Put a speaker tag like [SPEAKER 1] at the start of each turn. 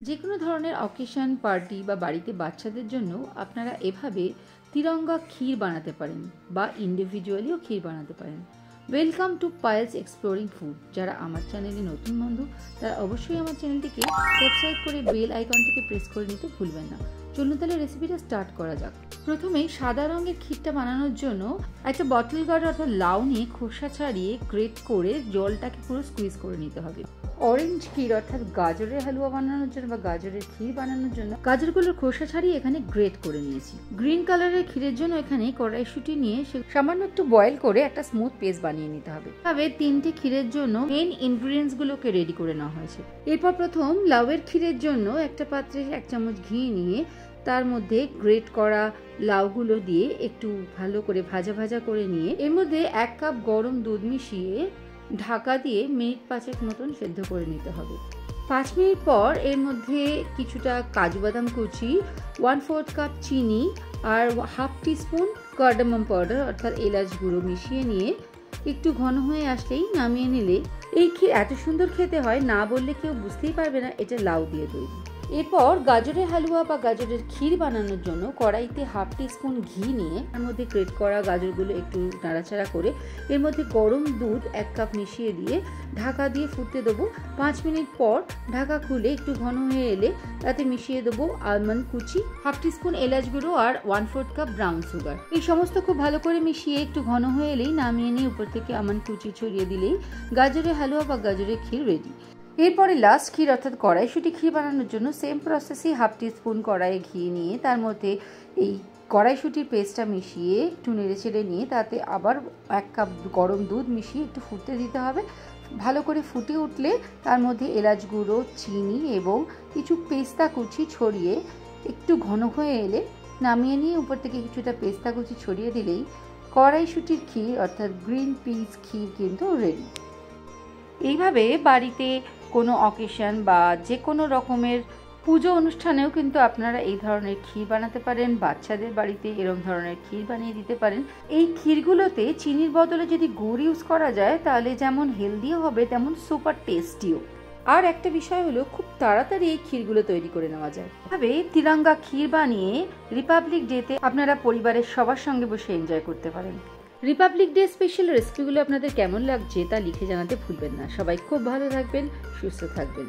[SPEAKER 1] যে কোনো ধরনের অকেশন পার্টি বা বাড়িতে বাচ্চাদের জন্য আপনারা এভাবে তিরঙ্গা ক্ষীর বানাতে পারেন বা ইন্ডিভিজুয়ালিও ক্ষীর বানাতে পারেন। Welcome to Payel's exploring food. যারা আমার চ্যানেলে নতুন বন্ধু তারা অবশ্যই আমার চ্যানেলটিকে সাবস্ক্রাইব করে বেল আইকনটিকে প্রেস করে নিতে ভুলবেন না। চলুন তাহলে রেসিপিটা স্টার্ট করা যাক। প্রথমেই সাদা রঙের ক্ষীরটা বানানোর জন্য একটা বটল গার্ড অর্থাৎ লাউ নিয়ে খোসা ছাড়িয়ে গ্রেট করে জলটাকে পুরো স্কুইজ করে নিতে হবে। অরেঞ্জ ক্ষীর অর্থাৎ গাজরের হালুয়া বানানোর জন্য বা গাজরের ক্ষীর বানানোর জন্য গাজরগুলোর খোসা ছাড়িয়ে এখানে গ্রেট করে নিয়েছি। গ্রিন কালারের ক্ষীরের জন্য এখানে কড়াইশুঁটি নিয়ে সামান্য একটু বয়েল করে একটা স্মুথ পেস্ট বানিয়ে নিতে হবে। তবে তিনটে ক্ষীরের জন্য মেইন ইনগ্রিডিয়েন্টস গুলোকে রেডি করে নেওয়া হয়েছে। এরপর প্রথম লাউয়ের ক্ষীরের জন্য একটা পাত্রে 1 চামচ ঘি নিয়ে তার মধ্যে গ্রেট করা লাউগুলো দিয়ে একটু ভালো করে ভাজা ভাজা করে নিয়ে এর মধ্যে 1 কাপ গরম দুধ মিশিয়ে ঢাকা দিয়ে মিনিট 5 মতন সেদ্ধ করে নিতে হবে। 5 মিনিট পর এর মধ্যে কিছুটা কাজু বাদাম কুচি, 1/4 কাপ চিনি আর 1/2 টিস্পুন কার্ডামম পাউডার অর্থাৎ এলাচ গুঁড়ো মিশিয়ে নিয়ে একটু ঘন হয়ে আসলেই নামিয়ে নিলে এই ক্ষীর এত সুন্দর খেতে হয়, না বললে কেউ বুঝতেই পারবে না এটা লাউ দিয়ে তৈরি। এরপর গাজরের হালুয়া বা গাজরের ক্ষীর বানানোর জন্য কড়াইতে 1/2 টিস্পুন ঘি নিয়ে তার মধ্যে গ্রেট করা গাজরগুলো একটু নাড়াচাড়া করে এর মধ্যে গরম দুধ 1 কাপ মিশিয়ে দিয়ে ঢাকা দিয়ে ফুটতে দেবো। 5 মিনিট পর ঢাকা খুলে একটু ঘন হয়ে এলে তাতে মিশিয়ে দেবো আলমন্ড কুচি, 1/2 টিস্পুন এলাচ গুঁড়ো আর 1/4 কাপ ব্রাউন সুগার। এই সমস্ত খুব ভালো করে মিশিয়ে একটু ঘন হয়ে এলেই নামিয়ে নিয়ে উপর থেকে আমন্ড কুচি ছড়িয়ে দিলেই গাজরের হালুয়া বা গাজরের ক্ষীর রেডি। এরপরে লাস্ট ক্ষীর অর্থাৎ কড়াইশুঁটি ক্ষীর বানানোর জন্য সেম প্রসেসে 1/2 টিস্পুন কড়াইয়ে ঘি নিয়ে তার মধ্যে এই কড়াইশুঁটির পেস্টটা মিশিয়ে একটু নেড়ে চেড়ে নিয়ে তাতে আবার 1 কাপ গরম দুধ মিশিয়ে একটু ফুটতে দিতে হবে। ভালো করে ফুটে উঠলে তার মধ্যে এলাচ গুঁড়ো, চিনি এবং কিছু পেস্তা কুচি ছড়িয়ে একটু ঘন হয়ে এলে নামিয়ে নিয়ে উপর থেকে কিছুটা পেস্তা কুচি ছড়িয়ে দিলেই কড়াইশুঁটির ক্ষীর অর্থাৎ গ্রিন পিস ক্ষীর কিন্তু রেডি। এইভাবে বাড়িতে কোনো অকেশন বা যে কোনো রকমের পুজো অনুষ্ঠানেও কিন্তু আপনারা এই ধরনের ক্ষীর বানাতে পারেন। বাচ্চাদের বাড়িতে এরকম ধরনের ক্ষীর বানিয়ে দিতে পারেন। এই ক্ষীরগুলোতে চিনির বদলে যদি গুড় ইউজ করা যায় তাহলে যেমন হেলদিও হবে তেমন সুপার টেস্টিও। আর একটা বিষয় হলো খুব তাড়াতাড়ি এই ক্ষীরগুলো তৈরি করে নেওয়া যায়। তবে তিরঙ্গা ক্ষীর বানিয়ে রিপাবলিক ডেতে আপনারা পরিবারের সবার সঙ্গে বসে এনজয় করতে পারেন। রিপাবলিক ডে স্পেশাল রেসিপিগুলো আপনাদের কেমন লাগছে তা লিখে জানাতে ভুলবেন না। সবাই খুব ভালো থাকবেন, সুস্থ থাকবেন।